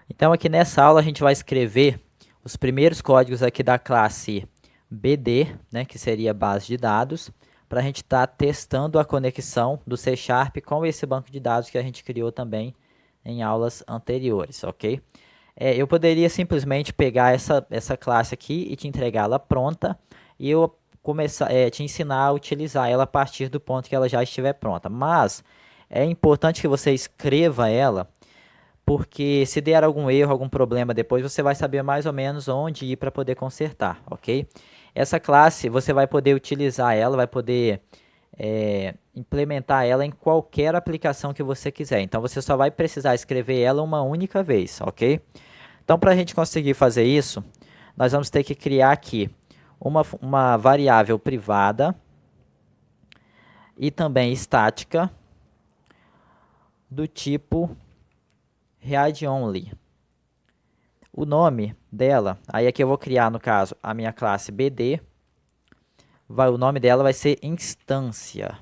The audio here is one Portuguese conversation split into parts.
Então aqui nessa aula a gente vai escrever os primeiros códigos aqui da classe BD, né, que seria base de dados, para a gente estar testando a conexão do C# com esse banco de dados que a gente criou também em aulas anteriores, ok? Eu poderia simplesmente pegar essa classe aqui e te entregá-la pronta e eu começar, te ensinar a utilizar ela a partir do ponto que ela já estiver pronta. Mas é importante que você escreva ela, porque se der algum erro, algum problema depois, você vai saber mais ou menos onde ir para poder consertar, ok? Essa classe, você vai poder utilizar ela, vai poder implementar ela em qualquer aplicação que você quiser. Então, você só vai precisar escrever ela uma única vez, ok? Então, para a gente conseguir fazer isso, nós vamos ter que criar aqui uma variável privada e também estática do tipo readOnly. O nome dela, aí aqui eu vou criar, no caso, a minha classe BD. O nome dela vai ser instância.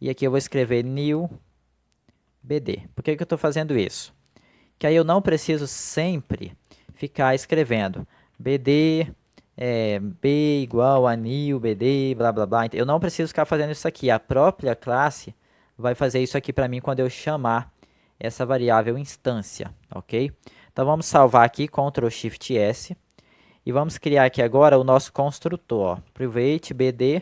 E aqui eu vou escrever new BD. Por que eu estou fazendo isso? Que aí eu não preciso sempre ficar escrevendo BD, B igual a new BD, blá blá blá. Eu não preciso ficar fazendo isso aqui. A própria classe vai fazer isso aqui para mim quando eu chamar essa variável instância, ok? Então vamos salvar aqui, Ctrl Shift S, e vamos criar aqui agora o nosso construtor, ó, private BD,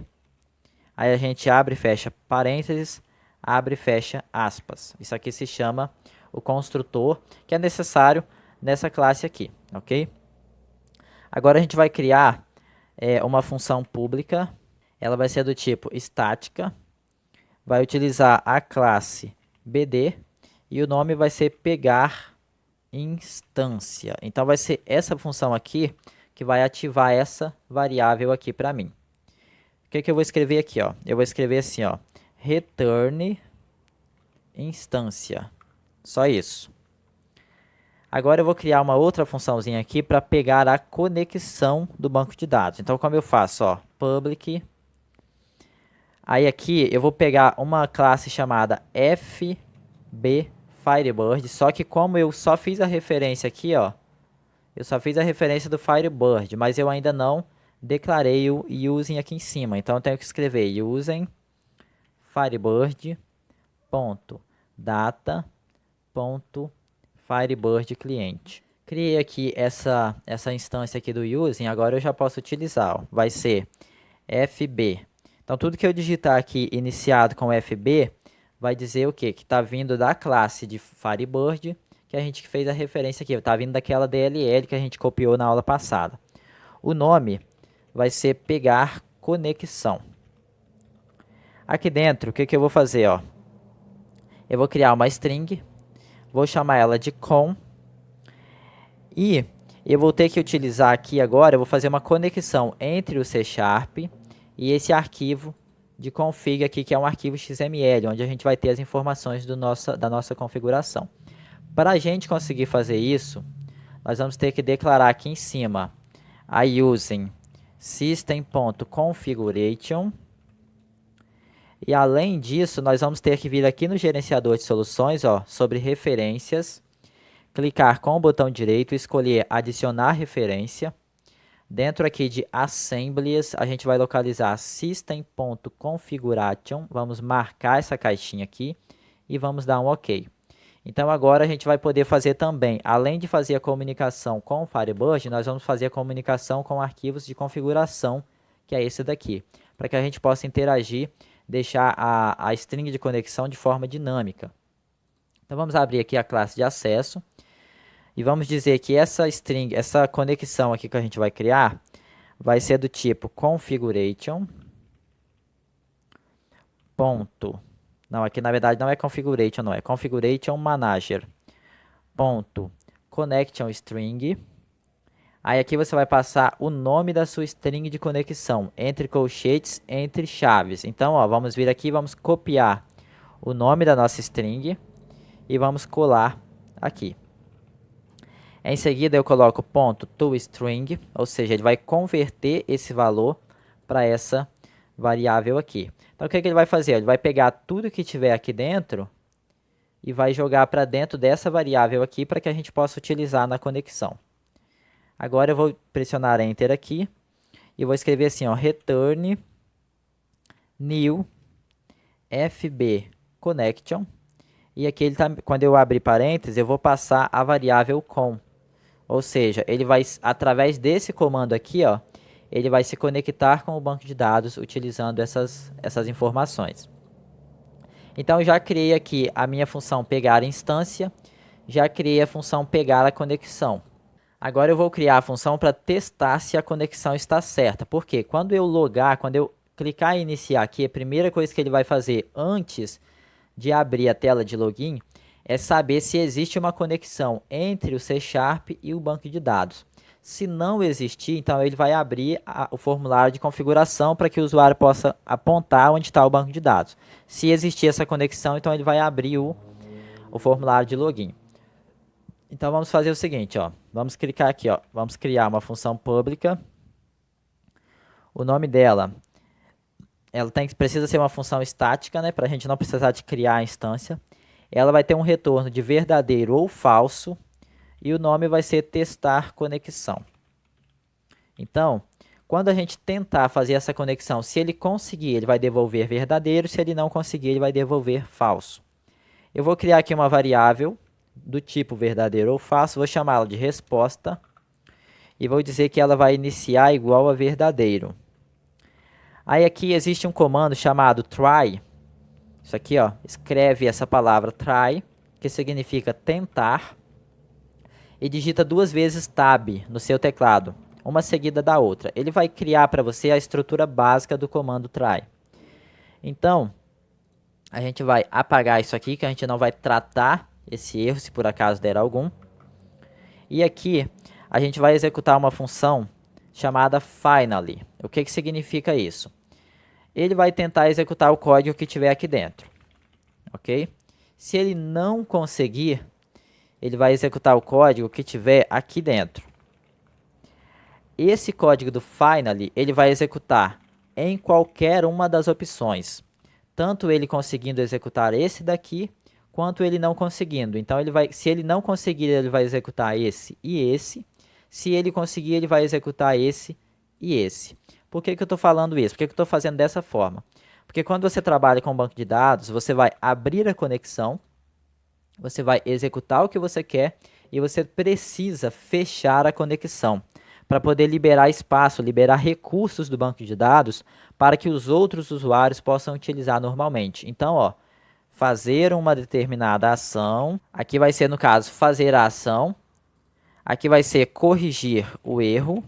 aí a gente abre e fecha parênteses, abre e fecha aspas. Isso aqui se chama o construtor, que é necessário nessa classe aqui, ok? Agora a gente vai criar uma função pública, ela vai ser do tipo estática, vai utilizar a classe BD, e o nome vai ser pegar instância. Então vai ser essa função aqui que vai ativar essa variável aqui para mim. O que eu vou escrever aqui, ó? Eu vou escrever assim, ó, return instância. Só isso. Agora eu vou criar uma outra funçãozinha aqui para pegar a conexão do banco de dados. Então como eu faço, ó, public. Aí aqui eu vou pegar uma classe chamada FB Firebird, só que como eu só fiz a referência aqui, ó, eu só fiz a referência do Firebird, mas eu ainda não declarei o using aqui em cima. Então eu tenho que escrever using firebird.data.firebird cliente. Criei aqui essa instância aqui do using, agora eu já posso utilizar, ó, vai ser FB. Então tudo que eu digitar aqui iniciado com FB vai dizer o quê? Que está vindo da classe de Firebird, que a gente fez a referência aqui. Está vindo daquela DLL que a gente copiou na aula passada. O nome vai ser pegar conexão. Aqui dentro, o que eu vou fazer? Ó? Eu vou criar uma string, vou chamar ela de com, e eu vou ter que utilizar aqui agora, eu vou fazer uma conexão entre o C# e esse arquivo de config aqui, que é um arquivo XML, onde a gente vai ter as informações da nossa configuração. Para a gente conseguir fazer isso, nós vamos ter que declarar aqui em cima a using system.configuration. E além disso, nós vamos ter que vir aqui no gerenciador de soluções, ó, sobre referências, clicar com o botão direito e escolher adicionar referência. Dentro aqui de Assemblies, a gente vai localizar System.configuration, vamos marcar essa caixinha aqui e vamos dar um OK. Então agora a gente vai poder fazer também, além de fazer a comunicação com o Firebird, nós vamos fazer a comunicação com arquivos de configuração, que é esse daqui, para que a gente possa interagir, deixar a string de conexão de forma dinâmica. Então vamos abrir aqui a classe de acesso. E vamos dizer que essa string, essa conexão aqui que a gente vai criar, vai ser do tipo configuration. Ponto. Não, aqui na verdade não é configuration, não. É configuration manager. Ponto. Connection string. Aí aqui você vai passar o nome da sua string de conexão, entre colchetes, entre chaves. Então, ó, vamos vir aqui, vamos copiar o nome da nossa string e vamos colar aqui. Em seguida eu coloco ponto toString, ou seja, ele vai converter esse valor para essa variável aqui. Então o que ele vai fazer? Ele vai pegar tudo que tiver aqui dentro e vai jogar para dentro dessa variável aqui para que a gente possa utilizar na conexão. Agora eu vou pressionar Enter aqui e vou escrever assim, ó, return new fb connection. E aqui ele tá, quando eu abrir parênteses, eu vou passar a variável com. Ou seja, ele vai, através desse comando aqui, ó, ele vai se conectar com o banco de dados utilizando essas informações. Então, eu já criei aqui a minha função pegar instância, já criei a função pegar a conexão. Agora eu vou criar a função para testar se a conexão está certa. Porque quando eu logar, quando eu clicar em iniciar aqui, a primeira coisa que ele vai fazer antes de abrir a tela de login é saber se existe uma conexão entre o C# e o banco de dados. Se não existir, então ele vai abrir o formulário de configuração para que o usuário possa apontar onde está o banco de dados. Se existir essa conexão, então ele vai abrir o formulário de login. Então vamos fazer o seguinte, ó, vamos clicar aqui, ó, vamos criar uma função pública. O nome dela, ela precisa ser uma função estática, né, para a gente não precisar de criar a instância. Ela vai ter um retorno de verdadeiro ou falso e o nome vai ser testar conexão. Então, quando a gente tentar fazer essa conexão, se ele conseguir, ele vai devolver verdadeiro, se ele não conseguir, ele vai devolver falso. Eu vou criar aqui uma variável do tipo verdadeiro ou falso, vou chamá-la de resposta e vou dizer que ela vai iniciar igual a verdadeiro. Aí aqui existe um comando chamado try. Isso aqui, ó, escreve essa palavra try, que significa tentar, e digita 2 vezes tab no seu teclado, uma seguida da outra. Ele vai criar para você a estrutura básica do comando try. Então, a gente vai apagar isso aqui, que a gente não vai tratar esse erro, se por acaso der algum. E aqui, a gente vai executar uma função chamada finally. O que significa isso? Ele vai tentar executar o código que tiver aqui dentro, ok? Se ele não conseguir, ele vai executar o código que tiver aqui dentro. Esse código do finally, ele vai executar em qualquer uma das opções, tanto ele conseguindo executar esse daqui, quanto ele não conseguindo. Então, se ele não conseguir, ele vai executar esse e esse. Se ele conseguir, ele vai executar esse e esse. Por que eu estou falando isso? Por que eu estou fazendo dessa forma? Porque quando você trabalha com banco de dados, você vai abrir a conexão, você vai executar o que você quer e você precisa fechar a conexão para poder liberar espaço, liberar recursos do banco de dados para que os outros usuários possam utilizar normalmente. Então, ó, fazer uma determinada ação, aqui vai ser, no caso, fazer a ação, aqui vai ser corrigir o erro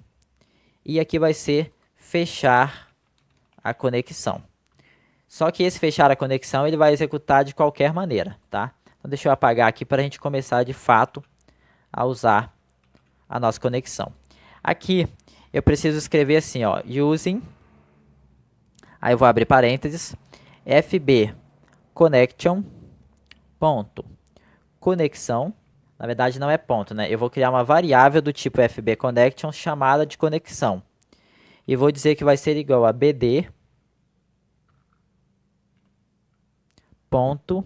e aqui vai ser fechar a conexão. Só que esse fechar a conexão ele vai executar de qualquer maneira, tá? Então deixa eu apagar aqui para a gente começar de fato a usar a nossa conexão. Aqui eu preciso escrever assim, ó, using, aí eu vou abrir parênteses, fb connection, ponto, conexão, na verdade não é ponto, né? Eu vou criar uma variável do tipo fb connection chamada de conexão. E vou dizer que vai ser igual a bd ponto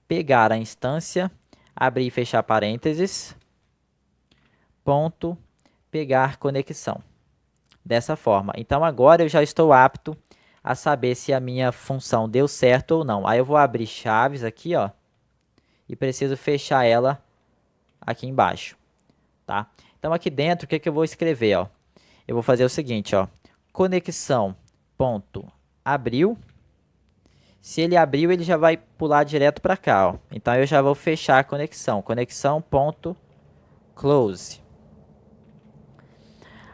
pegar a instância, abrir e fechar parênteses, ponto pegar conexão. Dessa forma. Então agora eu já estou apto a saber se a minha função deu certo ou não. Aí eu vou abrir chaves aqui, ó, e preciso fechar ela aqui embaixo, tá? Então aqui dentro, o que eu vou escrever, ó? Eu vou fazer o seguinte, ó, conexão ponto abriu. Se ele abriu, ele já vai pular direto para cá, ó. Então eu já vou fechar a conexão, conexão ponto close.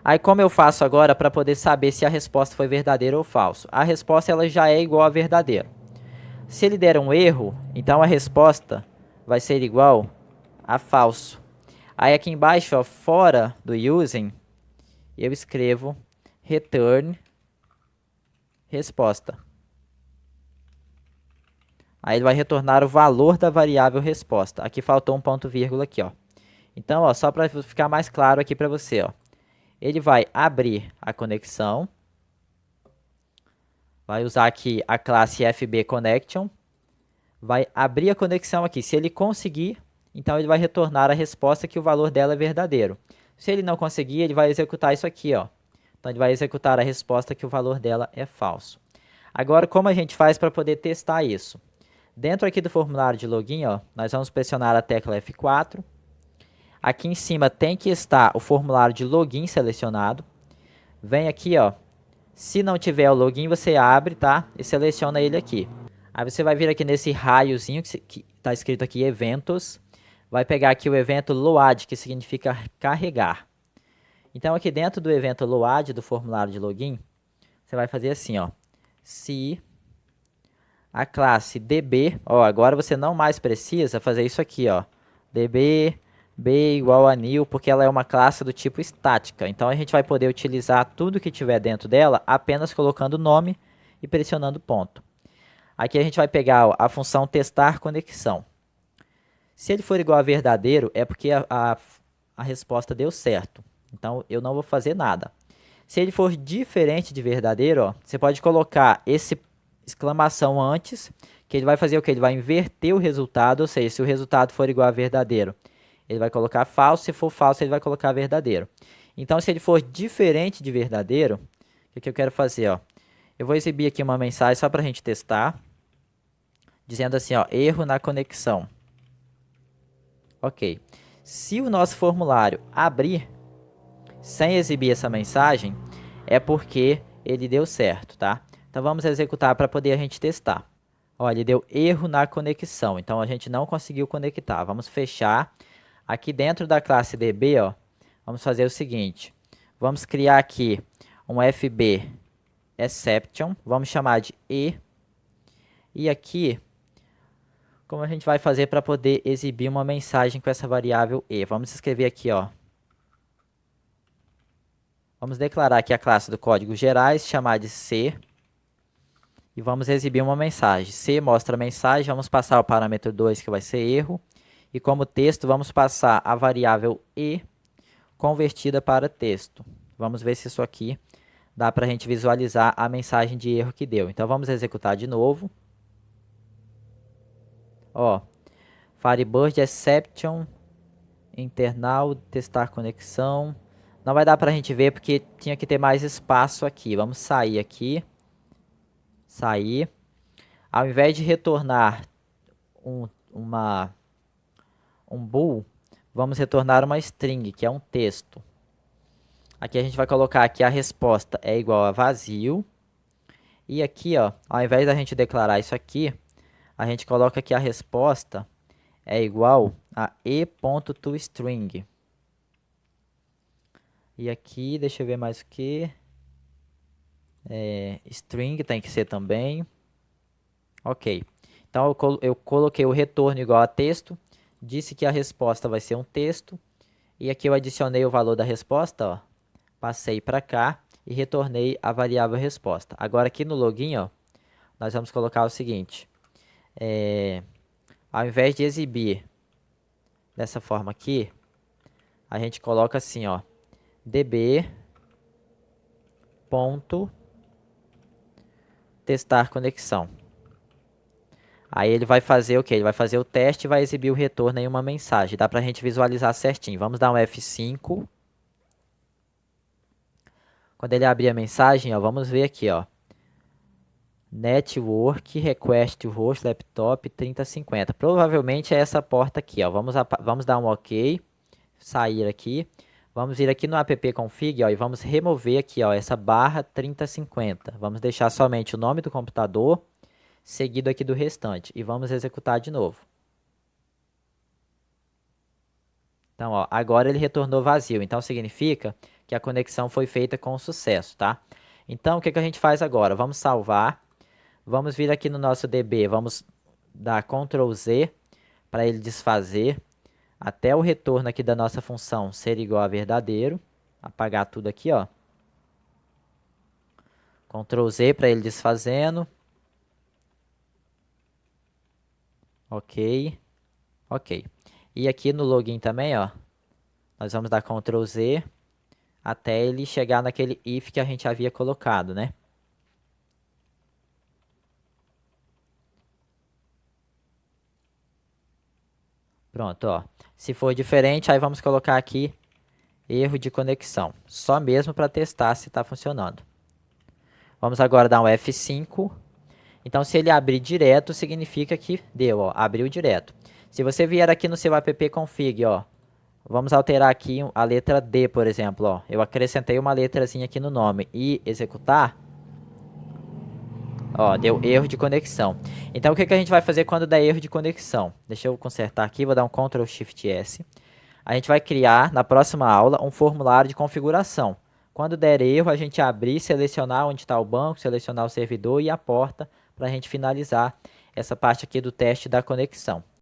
Aí como eu faço agora para poder saber se a resposta foi verdadeira ou falso? A resposta ela já é igual a verdadeiro. Se ele der um erro, então a resposta vai ser igual a falso. Aí aqui embaixo, ó, fora do using, eu escrevo return resposta. Aí ele vai retornar o valor da variável resposta. Aqui faltou um ponto vírgula aqui, ó. Então, ó, só para ficar mais claro aqui para você, ó. Ele vai abrir a conexão, vai usar aqui a classe FB Connection, vai abrir a conexão aqui. Se ele conseguir, então ele vai retornar a resposta que o valor dela é verdadeiro. Se ele não conseguir, ele vai executar isso aqui, ó. Então ele vai executar a resposta que o valor dela é falso. Agora, como a gente faz para poder testar isso? Dentro aqui do formulário de login, ó, nós vamos pressionar a tecla F4. Aqui em cima tem que estar o formulário de login selecionado. Vem aqui, ó. Se não tiver o login, você abre, tá? E seleciona ele aqui. Aí você vai vir aqui nesse raiozinho que está escrito aqui eventos. Vai pegar aqui o evento load, que significa carregar. Então aqui dentro do evento load do formulário de login, você vai fazer assim, ó. Se a classe DB, ó, agora você não mais precisa fazer isso aqui, ó. DB B igual a new, porque ela é uma classe do tipo estática. Então a gente vai poder utilizar tudo que tiver dentro dela apenas colocando o nome e pressionando ponto. Aqui a gente vai pegar a função testar conexão. Se ele for igual a verdadeiro, é porque a resposta deu certo. Então eu não vou fazer nada. Se ele for diferente de verdadeiro, ó, você pode colocar esse exclamação antes, que ele vai fazer o que? Ele vai inverter o resultado, ou seja, se o resultado for igual a verdadeiro, ele vai colocar falso, se for falso, ele vai colocar verdadeiro. Então, se ele for diferente de verdadeiro, o que eu quero fazer? Ó? Eu vou exibir aqui uma mensagem só para a gente testar, dizendo assim, ó, erro na conexão. Ok. Se o nosso formulário abrir sem exibir essa mensagem, é porque ele deu certo, tá? Então vamos executar para poder a gente testar. Olha, ele deu erro na conexão, então a gente não conseguiu conectar. Vamos fechar. Aqui dentro da classe DB, ó, vamos fazer o seguinte. Vamos criar aqui um FB exception, vamos chamar de E. E aqui, como a gente vai fazer para poder exibir uma mensagem com essa variável E? Vamos escrever aqui, ó. Vamos declarar aqui a classe do código gerais, chamar de C. E vamos exibir uma mensagem. C mostra a mensagem, vamos passar o parâmetro 2, que vai ser erro. E como texto, vamos passar a variável E convertida para texto. Vamos ver se isso aqui dá para a gente visualizar a mensagem de erro que deu. Então vamos executar de novo. Ó, Firebird exception, internal, testar conexão. Não vai dar para a gente ver porque tinha que ter mais espaço aqui. Vamos sair aqui. Sair. Ao invés de retornar um bool, vamos retornar uma string, que é um texto. Aqui a gente vai colocar que a resposta é igual a vazio. E aqui, ó, ao invés da gente declarar isso aqui, a gente coloca que a resposta é igual a e.toString. E aqui, deixa eu ver mais o que. String tem que ser também. Ok. Então eu coloquei o retorno igual a texto. Disse que a resposta vai ser um texto. E aqui eu adicionei o valor da resposta, ó. Passei para cá e retornei a variável resposta. Agora aqui no login, ó, nós vamos colocar o seguinte. Ao invés de exibir dessa forma aqui, a gente coloca assim, ó, db ponto testar conexão. Aí ele vai fazer o que? Ele vai fazer o teste e vai exibir o retorno em uma mensagem. Dá para a gente visualizar certinho. Vamos dar um F5. Quando ele abrir a mensagem, ó, vamos ver aqui, ó. Network request host laptop 3050. Provavelmente é essa porta aqui, ó. Vamos dar um OK. Sair aqui. Vamos vir aqui no appconfig, ó, e vamos remover aqui, ó, essa barra 3050. Vamos deixar somente o nome do computador, seguido aqui do restante. E vamos executar de novo. Então, ó, agora ele retornou vazio. Então, significa que a conexão foi feita com sucesso, tá? Então, o que a gente faz agora? Vamos salvar. Vamos vir aqui no nosso DB. Vamos dar Ctrl Z para ele desfazer. Até o retorno aqui da nossa função ser igual a verdadeiro. Apagar tudo aqui, ó. Ctrl Z para ele desfazendo. Ok. Ok. E aqui no login também, ó. Nós vamos dar Ctrl Z até ele chegar naquele if que a gente havia colocado, né? Pronto, ó. Se for diferente, aí vamos colocar aqui erro de conexão. Só mesmo para testar se está funcionando. Vamos agora dar um F5. Então, se ele abrir direto, significa que deu, ó, abriu direto. Se você vier aqui no seu app config, ó, vamos alterar aqui a letra D, por exemplo, ó. Eu acrescentei uma letrazinha aqui no nome e executar, ó, deu erro de conexão. Então, o que que a gente vai fazer quando der erro de conexão? Deixa eu consertar aqui, vou dar um Ctrl Shift S. A gente vai criar, na próxima aula, um formulário de configuração. Quando der erro, a gente abrir, selecionar onde está o banco, selecionar o servidor e a porta para a gente finalizar essa parte aqui do teste da conexão.